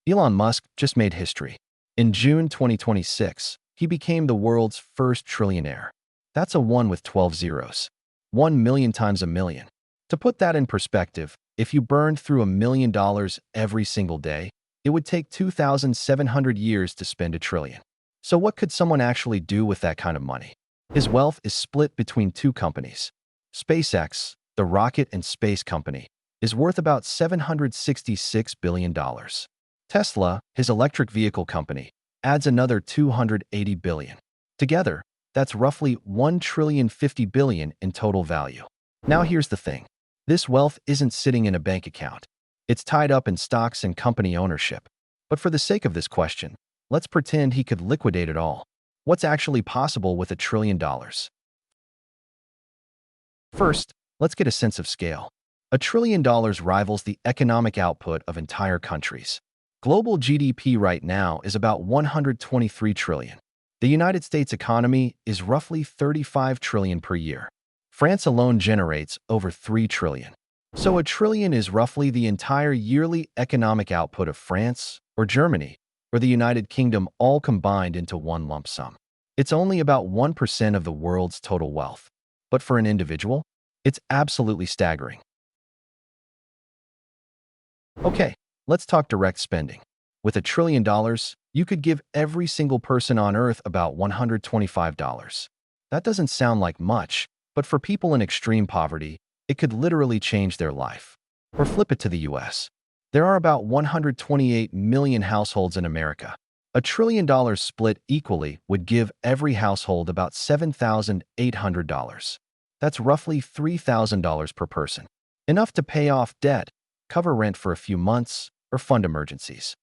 Elon Musk just made history. In June 2026, he became the world's first trillionaire. That's a 1 with 12 zeros. 1 million times a million. To put that in perspective, if you burned through $1 million every single day, it would take 2,700 years to spend a trillion. So what could someone actually do with that kind of money? His wealth is split between two companies. SpaceX, the rocket and space company, is worth about $766 billion. Tesla, his electric vehicle company, adds another $280 billion. Together, that's roughly $1,050 billion in total value. Now here's the thing. This wealth isn't sitting in a bank account. It's tied up in stocks and company ownership. But for the sake of this question, let's pretend he could liquidate it all. What's actually possible with $1 trillion? First, let's get a sense of scale. $1 trillion rivals the economic output of entire countries. Global GDP right now is about $123 trillion. The United States economy is roughly $35 trillion per year. France alone generates over $3 trillion. So $1 trillion is roughly the entire yearly economic output of France or Germany or the United Kingdom all combined into one lump sum. It's only about 1% of the world's total wealth. But for an individual, it's absolutely staggering. Okay, let's talk direct spending. With $1 trillion, you could give every single person on Earth about $125. That doesn't sound like much, but for people in extreme poverty, it could literally change their life. Or flip it to the US. There are about 128 million households in America. $1 trillion split equally would give every household about $7,800. That's roughly $3,000 per person. Enough to pay off debt, cover rent for a few months, or fund emergencies.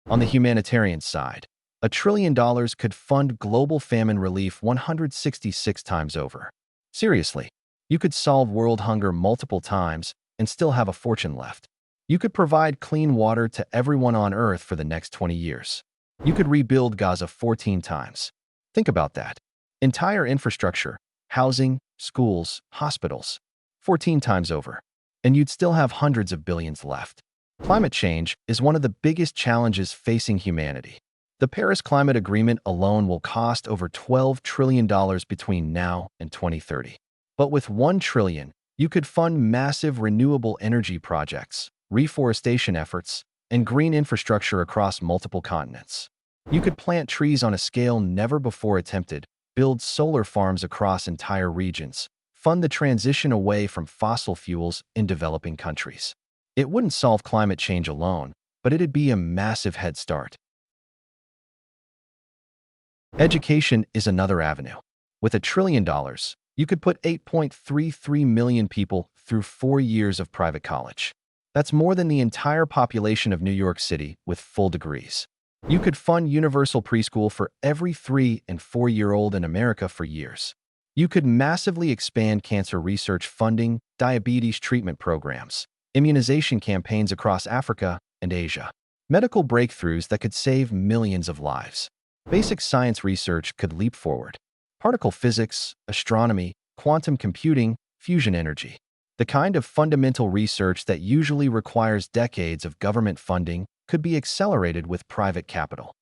On the humanitarian side, $1 trillion could fund global famine relief 166 times over. Seriously, you could solve world hunger multiple times and still have a fortune left. You could provide clean water to everyone on Earth for the next 20 years. You could rebuild Gaza 14 times. Think about that. Entire infrastructure, housing, schools, hospitals, 14 times over. And you'd still have hundreds of billions left. Climate change is one of the biggest challenges facing humanity. The Paris Climate Agreement alone will cost over $12 trillion between now and 2030. But with $1 trillion, you could fund massive renewable energy projects, reforestation efforts, and green infrastructure across multiple continents. You could plant trees on a scale never before attempted, build solar farms across entire regions, fund the transition away from fossil fuels in developing countries. It wouldn't solve climate change alone, but it'd be a massive head start. Education is another avenue. With $1 trillion, you could put 8.33 million people through 4 years of private college. That's more than the entire population of New York City with full degrees. You could fund universal preschool for every 3- and 4-year-old in America for years. You could massively expand cancer research funding, diabetes treatment programs, immunization campaigns across Africa and Asia, medical breakthroughs that could save millions of lives. Basic science research could leap forward. Particle physics, astronomy, quantum computing, fusion energy. The kind of fundamental research that usually requires decades of government funding could be accelerated with private capital.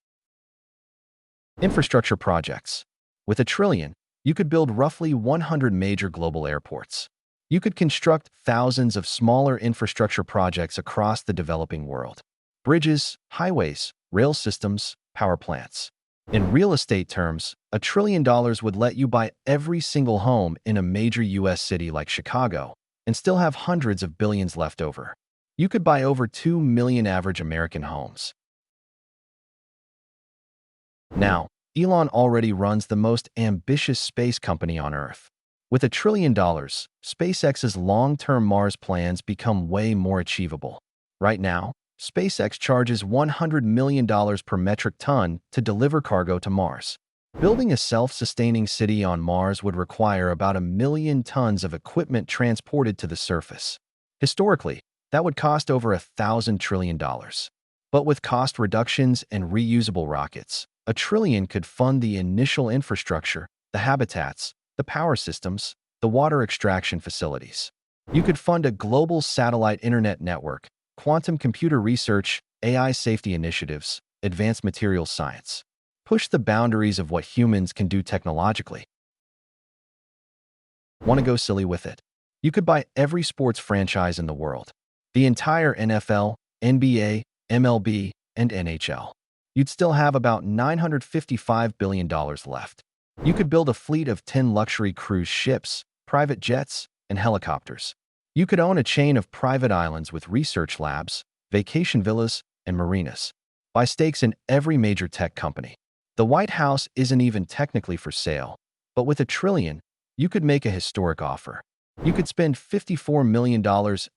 Infrastructure projects. With $1 trillion, you could build roughly 100 major global airports. You could construct thousands of smaller infrastructure projects across the developing world. Bridges, highways, rail systems, power plants. In real estate terms, $1 trillion would let you buy every single home in a major US city like Chicago and still have hundreds of billions left over. You could buy over 2 million average American homes. Now, Elon already runs the most ambitious space company on Earth. With $1 trillion, SpaceX's long-term Mars plans become way more achievable. Right now, SpaceX charges $100 million per metric ton to deliver cargo to Mars. Building a self-sustaining city on Mars would require about 1 million tons of equipment transported to the surface. Historically, that would cost over $1,000 trillion. But with cost reductions and reusable rockets, $1 trillion could fund the initial infrastructure, the habitats, the power systems, the water extraction facilities. You could fund a global satellite internet network, quantum computer research, AI safety initiatives, advanced materials science. Push the boundaries of what humans can do technologically. Want to go silly with it? You could buy every sports franchise in the world. The entire NFL, NBA, MLB, and NHL. You'd still have about $955 billion left. You could build a fleet of 10 luxury cruise ships, private jets, and helicopters. You could own a chain of private islands with research labs, vacation villas, and marinas. Buy stakes in every major tech company. The White House isn't even technically for sale, but with $1 trillion, you could make a historic offer. You could spend $54 million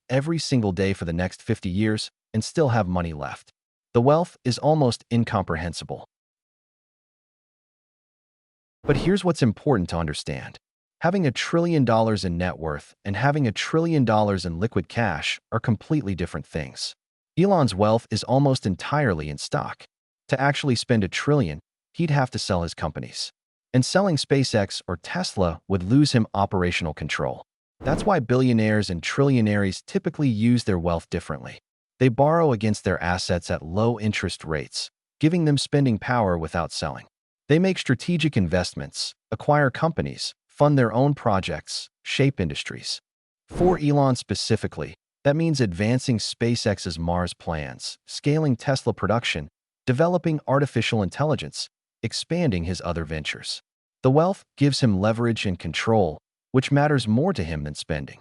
every single day for the next 50 years and still have money left. The wealth is almost incomprehensible. But here's what's important to understand. Having $1 trillion in net worth and having $1 trillion in liquid cash are completely different things. Elon's wealth is almost entirely in stock. To actually spend $1 trillion, he'd have to sell his companies. And selling SpaceX or Tesla would lose him operational control. That's why billionaires and trillionaires typically use their wealth differently. They borrow against their assets at low interest rates, giving them spending power without selling. They make strategic investments, acquire companies, fund their own projects, shape industries. For Elon specifically, that means advancing SpaceX's Mars plans, scaling Tesla production, developing artificial intelligence, expanding his other ventures. The wealth gives him leverage and control, which matters more to him than spending.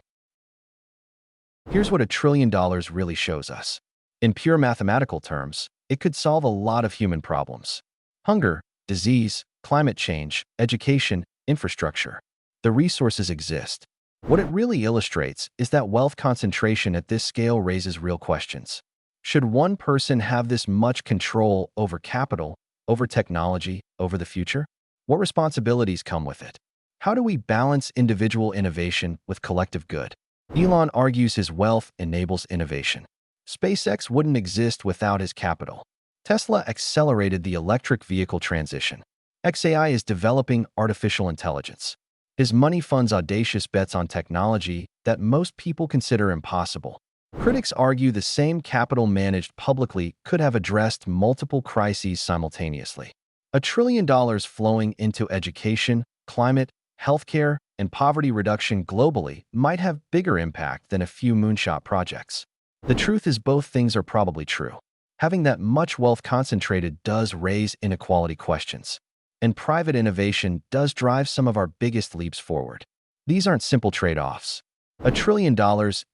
Here's what $1 trillion really shows us. In pure mathematical terms, it could solve a lot of human problems. Hunger, disease, climate change, education, infrastructure. The resources exist. What it really illustrates is that wealth concentration at this scale raises real questions. Should one person have this much control over capital, over technology, over the future? What responsibilities come with it? How do we balance individual innovation with collective good? Elon argues his wealth enables innovation. SpaceX wouldn't exist without his capital. Tesla accelerated the electric vehicle transition. XAI is developing artificial intelligence. His money funds audacious bets on technology that most people consider impossible. Critics argue the same capital managed publicly could have addressed multiple crises simultaneously. $1 trillion flowing into education, climate, healthcare, and poverty reduction globally might have bigger impact than a few moonshot projects. The truth is both things are probably true. Having that much wealth concentrated does raise inequality questions. And private innovation does drive some of our biggest leaps forward. These aren't simple trade-offs. $1 trillion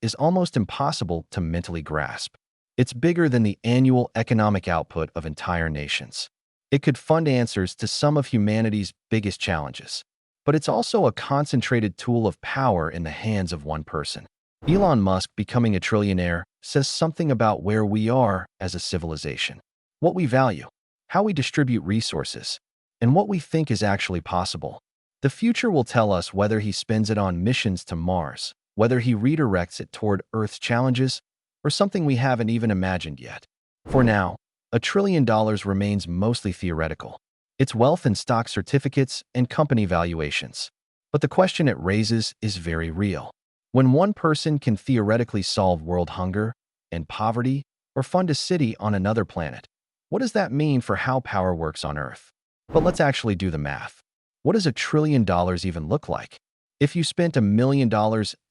is almost impossible to mentally grasp. It's bigger than the annual economic output of entire nations. It could fund answers to some of humanity's biggest challenges. But it's also a concentrated tool of power in the hands of one person. Elon Musk becoming a trillionaire says something about where we are as a civilization, what we value, how we distribute resources, and what we think is actually possible. The future will tell us whether he spends it on missions to Mars, whether he redirects it toward Earth's challenges, or something we haven't even imagined yet. For now, $1 trillion remains mostly theoretical. It's wealth in stock certificates and company valuations. But the question it raises is very real. When one person can theoretically solve world hunger and poverty or fund a city on another planet, what does that mean for how power works on Earth? But let's actually do the math. What does $1 trillion even look like? If you spent $1 million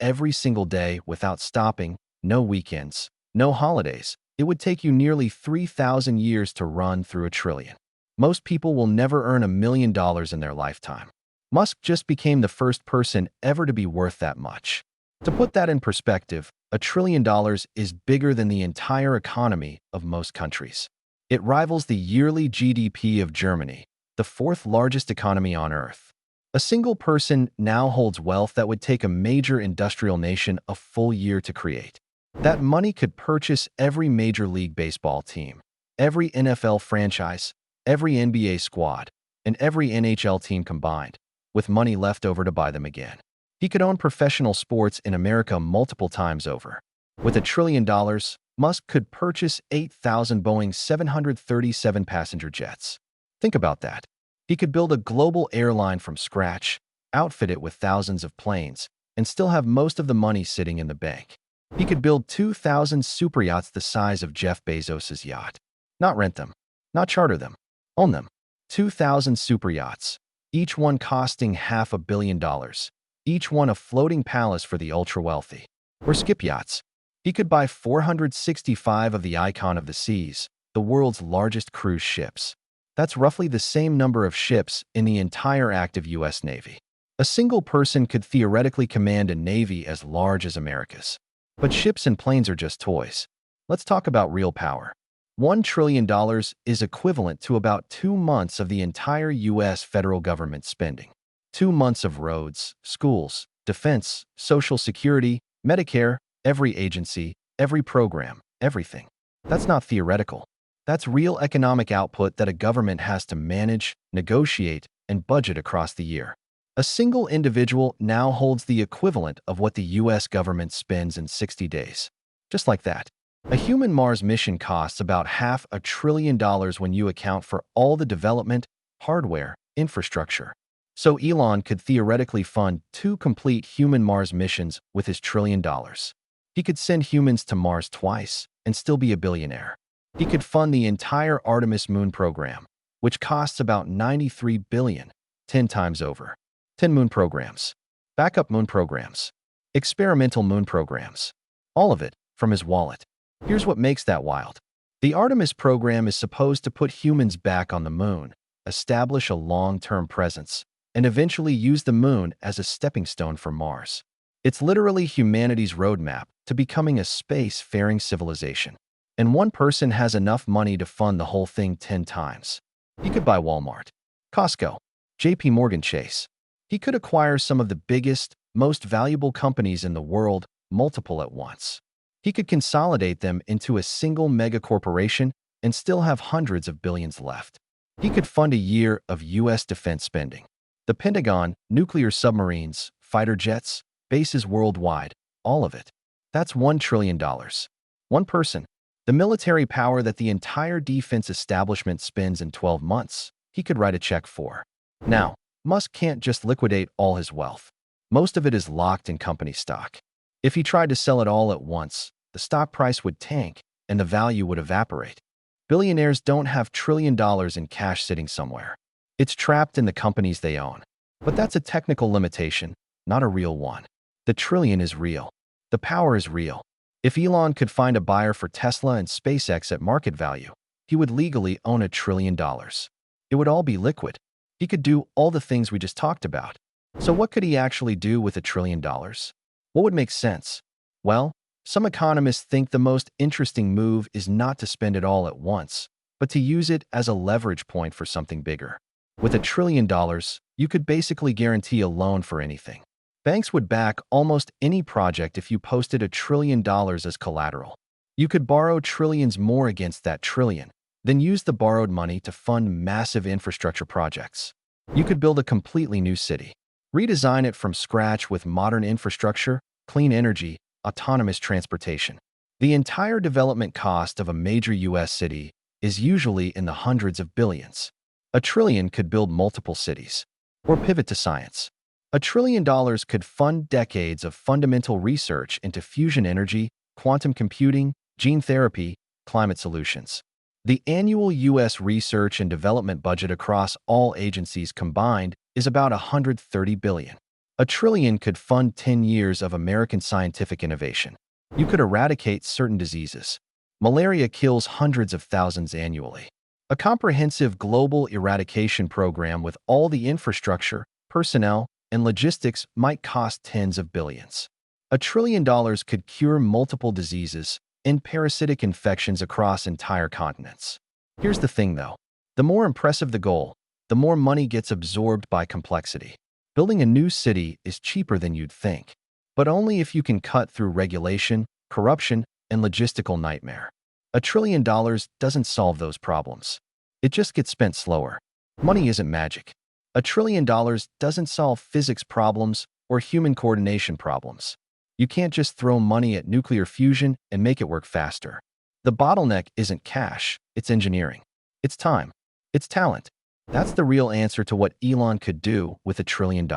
every single day without stopping, no weekends, no holidays, it would take you nearly 3,000 years to run through $1 trillion. Most people will never earn $1 million in their lifetime. Musk just became the first person ever to be worth that much. To put that in perspective, $1 trillion is bigger than the entire economy of most countries. It rivals the yearly GDP of Germany, the fourth largest economy on Earth. A single person now holds wealth that would take a major industrial nation a full year to create. That money could purchase every Major League Baseball team, every NFL franchise, every NBA squad, and every NHL team combined, with money left over to buy them again. He could own professional sports in America multiple times over. With $1 trillion, Musk could purchase 8,000 Boeing 737 passenger jets. Think about that. He could build a global airline from scratch, outfit it with thousands of planes, and still have most of the money sitting in the bank. He could build 2,000 superyachts the size of Jeff Bezos's yacht. Not rent them, not charter them, own them. 2,000 superyachts, each one costing $500 million, each one a floating palace for the ultra-wealthy. Or skip yachts. He could buy 465 of the Icon of the Seas, the world's largest cruise ships. That's roughly the same number of ships in the entire active U.S. Navy. A single person could theoretically command a navy as large as America's. But ships and planes are just toys. Let's talk about real power. $1 trillion is equivalent to about 2 months of the entire U.S. federal government spending. 2 months of roads, schools, defense, social security, Medicare, every agency, every program, everything. That's not theoretical. That's real economic output that a government has to manage, negotiate, and budget across the year. A single individual now holds the equivalent of what the U.S. government spends in 60 days. Just like that. A human Mars mission costs about $500 billion when you account for all the development, hardware, infrastructure. So Elon could theoretically fund 2 complete human Mars missions with his $1 trillion. He could send humans to Mars twice and still be a billionaire. He could fund the entire Artemis moon program, which costs about $93 billion, 10 times over. 10 moon programs, backup moon programs, experimental moon programs, all of it from his wallet. Here's what makes that wild. The Artemis program is supposed to put humans back on the moon, establish a long-term presence, and eventually use the moon as a stepping stone for Mars. It's literally humanity's roadmap to becoming a space-faring civilization. And one person has enough money to fund the whole thing 10 times. He could buy Walmart, Costco, JP Morgan Chase. He could acquire some of the biggest, most valuable companies in the world, multiple at once. He could consolidate them into a single mega corporation and still have hundreds of billions left. He could fund a year of U.S. defense spending. The Pentagon, nuclear submarines, fighter jets, bases worldwide, all of it. That's $1 trillion. One person. The military power that the entire defense establishment spends in 12 months, he could write a check for. Now, Musk can't just liquidate all his wealth. Most of it is locked in company stock. If he tried to sell it all at once, the stock price would tank and the value would evaporate. Billionaires don't have $1 trillion in cash sitting somewhere. It's trapped in the companies they own. But that's a technical limitation, not a real one. The trillion is real. The power is real. If Elon could find a buyer for Tesla and SpaceX at market value, he would legally own $1 trillion. It would all be liquid. He could do all the things we just talked about. So what could he actually do with $1 trillion? What would make sense? Well, some economists think the most interesting move is not to spend it all at once, but to use it as a leverage point for something bigger. With $1 trillion, you could basically guarantee a loan for anything. Banks would back almost any project if you posted $1 trillion as collateral. You could borrow trillions more against that trillion, then use the borrowed money to fund massive infrastructure projects. You could build a completely new city, redesign it from scratch with modern infrastructure, clean energy, autonomous transportation. The entire development cost of a major U.S. city is usually in the hundreds of billions. $1 trillion could build multiple cities. Or pivot to science. $1 trillion could fund decades of fundamental research into fusion energy, quantum computing, gene therapy, climate solutions. The annual U.S. research and development budget across all agencies combined is about $130 billion. $1 trillion could fund 10 years of American scientific innovation. You could eradicate certain diseases. Malaria kills hundreds of thousands annually. A comprehensive global eradication program with all the infrastructure, personnel, and logistics might cost tens of billions. $1 trillion could cure multiple diseases and parasitic infections across entire continents. Here's the thing, though. The more impressive the goal, the more money gets absorbed by complexity. Building a new city is cheaper than you'd think, but only if you can cut through regulation, corruption, and logistical nightmare. $1 trillion doesn't solve those problems. It just gets spent slower. Money isn't magic. $1 trillion doesn't solve physics problems or human coordination problems. You can't just throw money at nuclear fusion and make it work faster. The bottleneck isn't cash, it's engineering. It's time. It's talent. That's the real answer to what Elon could do with $1 trillion.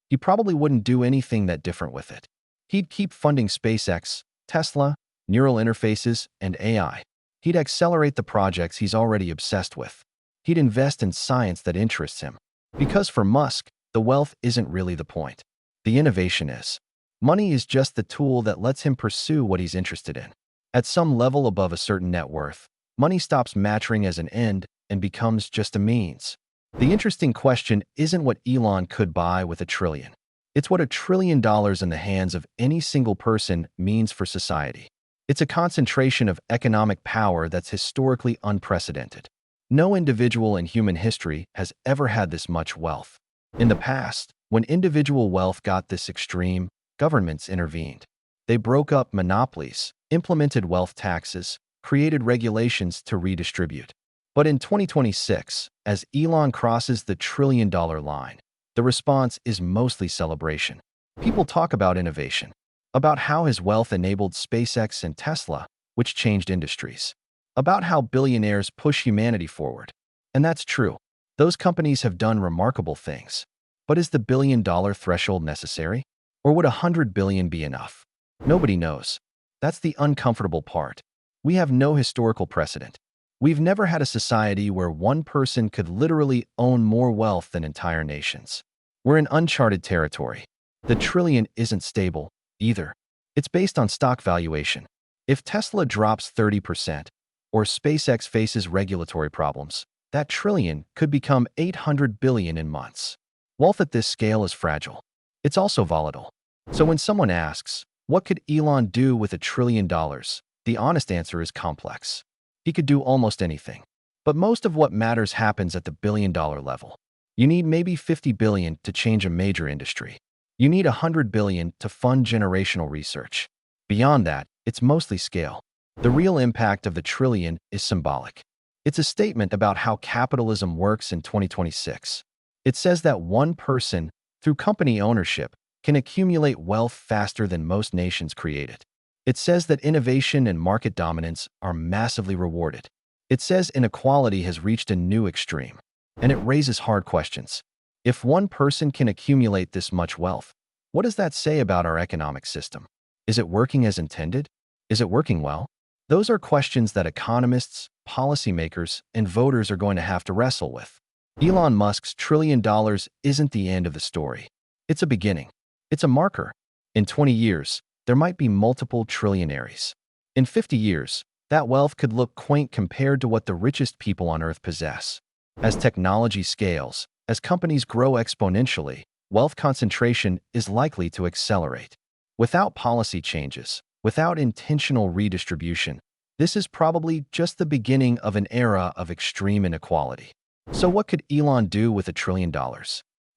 He probably wouldn't do anything that different with it. He'd keep funding SpaceX, Tesla, neural interfaces, and AI. He'd accelerate the projects he's already obsessed with. He'd invest in science that interests him. Because for Musk, the wealth isn't really the point. The innovation is. Money is just the tool that lets him pursue what he's interested in. At some level above a certain net worth, money stops mattering as an end and becomes just a means. The interesting question isn't what Elon could buy with $1 trillion. It's what $1 trillion in the hands of any single person means for society. It's a concentration of economic power that's historically unprecedented. No individual in human history has ever had this much wealth. In the past, when individual wealth got this extreme, governments intervened. They broke up monopolies, implemented wealth taxes, created regulations to redistribute. But in 2026, as Elon crosses the $1 trillion line, the response is mostly celebration. People talk about innovation, about how his wealth enabled SpaceX and Tesla, which changed industries, about how billionaires push humanity forward. And that's true. Those companies have done remarkable things. But is the billion-dollar threshold necessary? Or would $100 billion be enough? Nobody knows. That's the uncomfortable part. We have no historical precedent. We've never had a society where one person could literally own more wealth than entire nations. We're in uncharted territory. The trillion isn't stable, either. It's based on stock valuation. If Tesla drops 30%, or SpaceX faces regulatory problems, that trillion could become 800 billion in months. Wealth at this scale is fragile. It's also volatile. So when someone asks, what could Elon do with $1 trillion? The honest answer is complex. He could do almost anything. But most of what matters happens at the billion-dollar level. You need maybe 50 billion to change a major industry. You need 100 billion to fund generational research. Beyond that, it's mostly scale. The real impact of the trillion is symbolic. It's a statement about how capitalism works in 2026. It says that one person, through company ownership, can accumulate wealth faster than most nations create it. It says that innovation and market dominance are massively rewarded. It says inequality has reached a new extreme. And it raises hard questions. If one person can accumulate this much wealth, what does that say about our economic system? Is it working as intended? Is it working well? Those are questions that economists, policymakers, and voters are going to have to wrestle with. Elon Musk's $1 trillion isn't the end of the story. It's a beginning. It's a marker. In 20 years, there might be multiple trillionaires. In 50 years, that wealth could look quaint compared to what the richest people on Earth possess. As technology scales, as companies grow exponentially, wealth concentration is likely to accelerate. Without policy changes, without intentional redistribution, this is probably just the beginning of an era of extreme inequality. So what could Elon do with $1 trillion?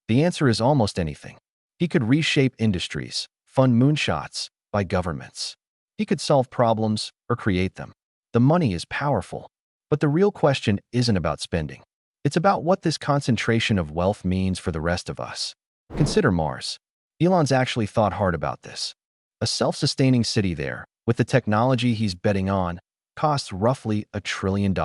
The answer is almost anything. He could reshape industries, fund moonshots, by governments. He could solve problems or create them. The money is powerful. But the real question isn't about spending. It's about what this concentration of wealth means for the rest of us. Consider Mars. Elon's actually thought hard about this. A self-sustaining city there, with the technology he's betting on, costs roughly $1 trillion.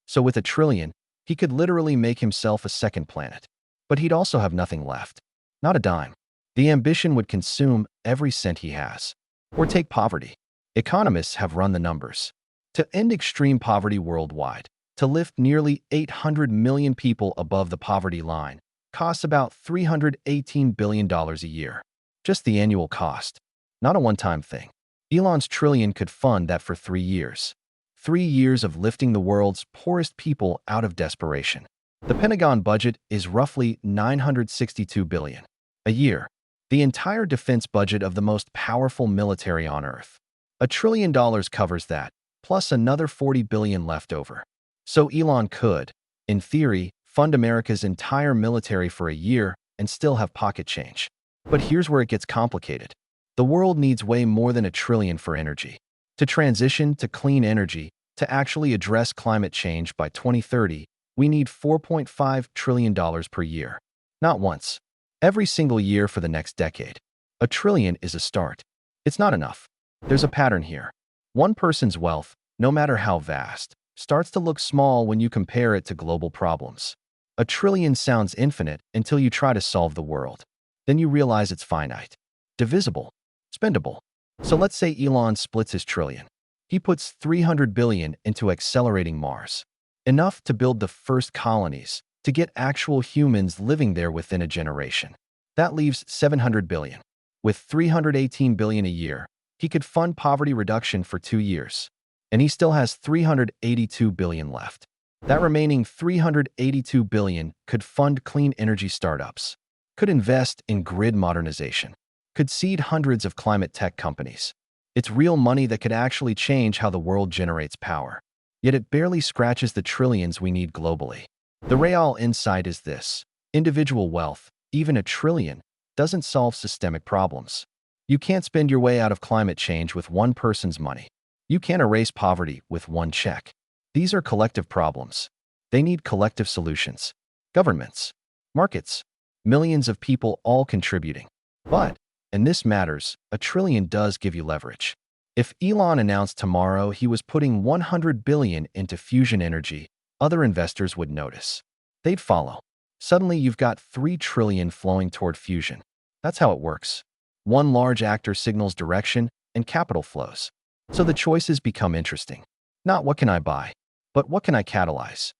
So with $1 trillion, he could literally make himself a second planet. But he'd also have nothing left. Not a dime. The ambition would consume every cent he has. Or take poverty. Economists have run the numbers. To end extreme poverty worldwide, to lift nearly 800 million people above the poverty line, costs about $318 billion a year. Just the annual cost. Not a one-time thing. Elon's trillion could fund that for 3 years. 3 years of lifting the world's poorest people out of desperation. The Pentagon budget is roughly $962 billion a year. The entire defense budget of the most powerful military on Earth. $1 trillion covers that, plus another 40 billion left over. So Elon could, in theory, fund America's entire military for a year and still have pocket change. But here's where it gets complicated. The world needs way more than $1 trillion for energy. To transition to clean energy, to actually address climate change by 2030, we need $4.5 trillion per year. Not once. Every single year for the next decade. $1 trillion is a start. It's not enough. There's a pattern here. One person's wealth, no matter how vast, starts to look small when you compare it to global problems. $1 trillion sounds infinite until you try to solve the world. Then you realize it's finite, divisible, spendable. So let's say Elon splits his trillion. He puts 300 billion into accelerating Mars, enough to build the first colonies, to get actual humans living there within a generation. That leaves 700 billion. With 318 billion a year, he could fund poverty reduction for 2 years. And he still has 382 billion left. That remaining 382 billion could fund clean energy startups, could invest in grid modernization, could seed hundreds of climate tech companies. It's real money that could actually change how the world generates power. Yet it barely scratches the trillions we need globally. The real insight is this: individual wealth, even a trillion, doesn't solve systemic problems. You can't spend your way out of climate change with one person's money. You can't erase poverty with one check. These are collective problems. They need collective solutions. Governments, markets, millions of people all contributing. But, and this matters, a trillion does give you leverage. If Elon announced tomorrow he was putting 100 billion into fusion energy, other investors would notice. They'd follow. Suddenly you've got 3 trillion flowing toward fusion. That's how it works. One large actor signals direction and capital flows. So the choices become interesting. Not what can I buy, but what can I catalyze?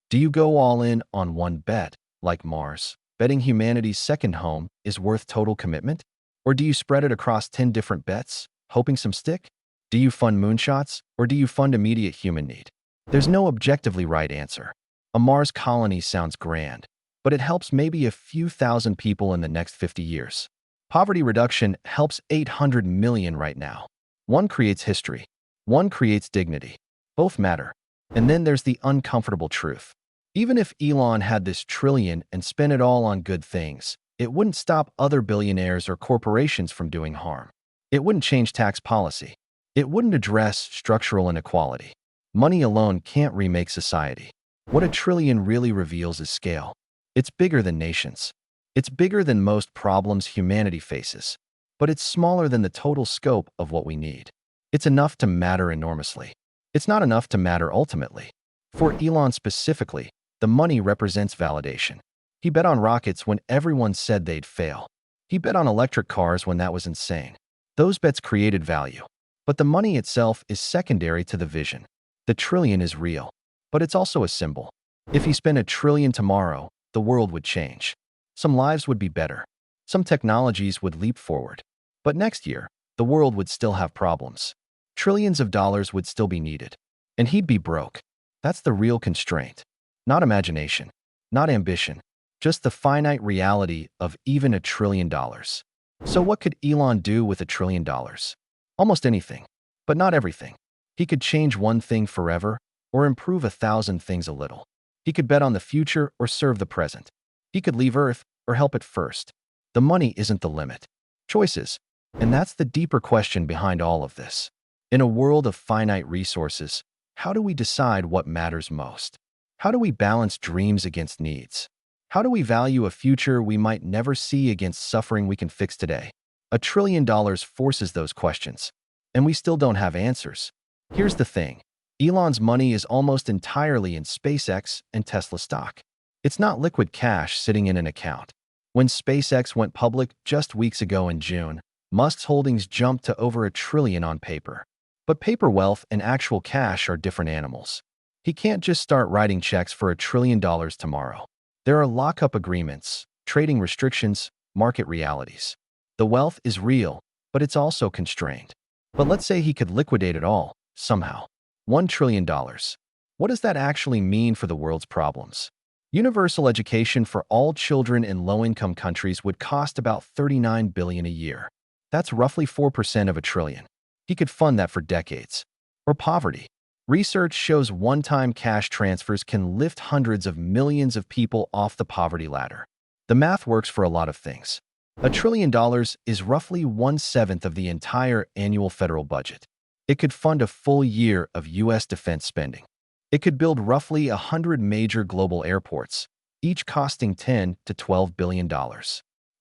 Do you go all in on one bet, like Mars, betting humanity's second home is worth total commitment? Or do you spread it across 10 different bets, hoping some stick? Do you fund moonshots, or do you fund immediate human need? There's no objectively right answer. A Mars colony sounds grand, but it helps maybe a few thousand people in the next 50 years. Poverty reduction helps 800 million right now. One creates history. One creates dignity. Both matter. And then there's the uncomfortable truth. Even if Elon had this trillion and spent it all on good things, it wouldn't stop other billionaires or corporations from doing harm. It wouldn't change tax policy. It wouldn't address structural inequality. Money alone can't remake society. What a trillion really reveals is scale. It's bigger than nations. It's bigger than most problems humanity faces. But it's smaller than the total scope of what we need. It's enough to matter enormously. It's not enough to matter ultimately. For Elon specifically, the money represents validation. He bet on rockets when everyone said they'd fail. He bet on electric cars when that was insane. Those bets created value. But the money itself is secondary to the vision. The trillion is real, but it's also a symbol. If he spent a trillion tomorrow, the world would change. Some lives would be better. Some technologies would leap forward. But next year, the world would still have problems. Trillions of dollars would still be needed. And he'd be broke. That's the real constraint. Not imagination. Not ambition. Just the finite reality of even $1 trillion. So what could Elon do with $1 trillion? Almost anything. But not everything. He could change one thing forever, or improve 1,000 things a little. He could bet on the future or serve the present. He could leave Earth or help it first. The money isn't the limit. Choices. And that's the deeper question behind all of this. In a world of finite resources, how do we decide what matters most? How do we balance dreams against needs? How do we value a future we might never see against suffering we can fix today? $1 trillion forces those questions, and we still don't have answers. Here's the thing. Elon's money is almost entirely in SpaceX and Tesla stock. It's not liquid cash sitting in an account. When SpaceX went public just weeks ago in June, Musk's holdings jumped to over $1 trillion on paper. But paper wealth and actual cash are different animals. He can't just start writing checks for $1 trillion tomorrow. There are lockup agreements, trading restrictions, market realities. The wealth is real, but it's also constrained. But let's say he could liquidate it all, somehow. $1 trillion. What does that actually mean for the world's problems? Universal education for all children in low-income countries would cost about $39 billion a year. That's roughly 4% of $1 trillion. He could fund that for decades. Or poverty. Research shows one-time cash transfers can lift hundreds of millions of people off the poverty ladder. The math works for a lot of things. $1 trillion is roughly 1/7 of the entire annual federal budget. It could fund a full year of U.S. defense spending. It could build roughly 100 major global airports, each costing $10 to $12 billion.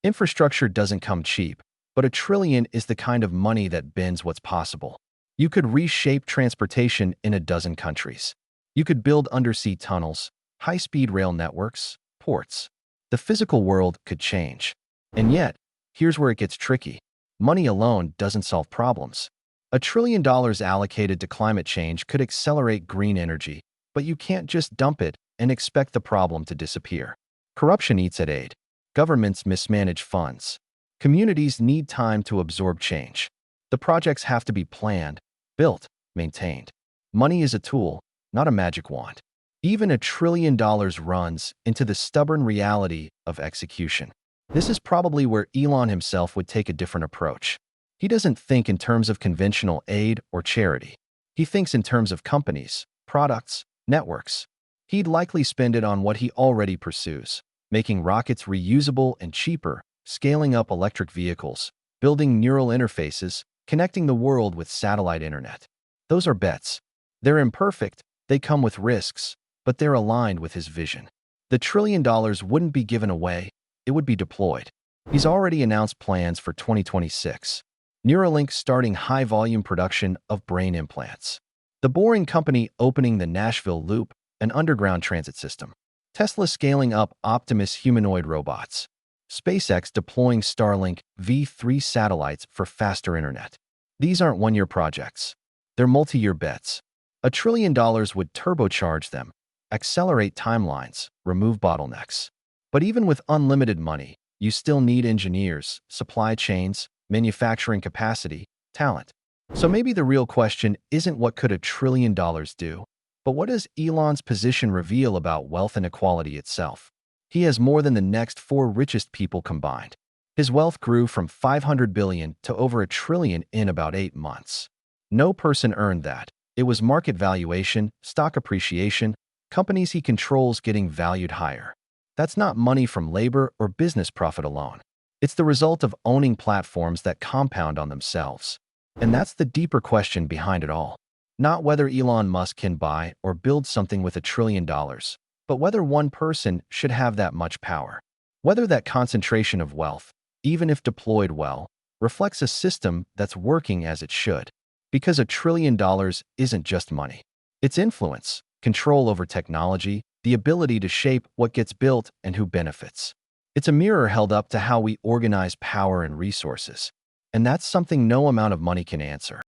Infrastructure doesn't come cheap, but $1 trillion is the kind of money that bends what's possible. You could reshape transportation in a dozen countries. You could build undersea tunnels, high-speed rail networks, ports. The physical world could change. And yet, here's where it gets tricky. Money alone doesn't solve problems. $1 trillion allocated to climate change could accelerate green energy, but you can't just dump it and expect the problem to disappear. Corruption eats at aid. Governments mismanage funds. Communities need time to absorb change. The projects have to be planned, built, maintained. Money is a tool, not a magic wand. Even $1 trillion runs into the stubborn reality of execution. This is probably where Elon himself would take a different approach. He doesn't think in terms of conventional aid or charity. He thinks in terms of companies, products, networks. He'd likely spend it on what he already pursues, making rockets reusable and cheaper, scaling up electric vehicles, building neural interfaces, connecting the world with satellite internet. Those are bets. They're imperfect, they come with risks, but they're aligned with his vision. The $1 trillion wouldn't be given away, it would be deployed. He's already announced plans for 2026. Neuralink starting high-volume production of brain implants. The Boring Company opening the Nashville Loop, an underground transit system. Tesla scaling up Optimus humanoid robots. SpaceX deploying Starlink V3 satellites for faster internet. These aren't one-year projects. They're multi-year bets. $1 trillion would turbocharge them, accelerate timelines, remove bottlenecks. But even with unlimited money, you still need engineers, supply chains, manufacturing capacity, talent. So maybe the real question isn't what could $1 trillion do, but what does Elon's position reveal about wealth inequality itself? He has more than the next four richest people combined. His wealth grew from $500 billion to over $1 trillion in about 8 months. No person earned that. It was market valuation, stock appreciation, companies he controls getting valued higher. That's not money from labor or business profit alone. It's the result of owning platforms that compound on themselves. And that's the deeper question behind it all. Not whether Elon Musk can buy or build something with $1 trillion, but whether one person should have that much power. Whether that concentration of wealth, even if deployed well, reflects a system that's working as it should. Because $1 trillion isn't just money. It's influence, control over technology, the ability to shape what gets built and who benefits. It's a mirror held up to how we organize power and resources. And that's something no amount of money can answer.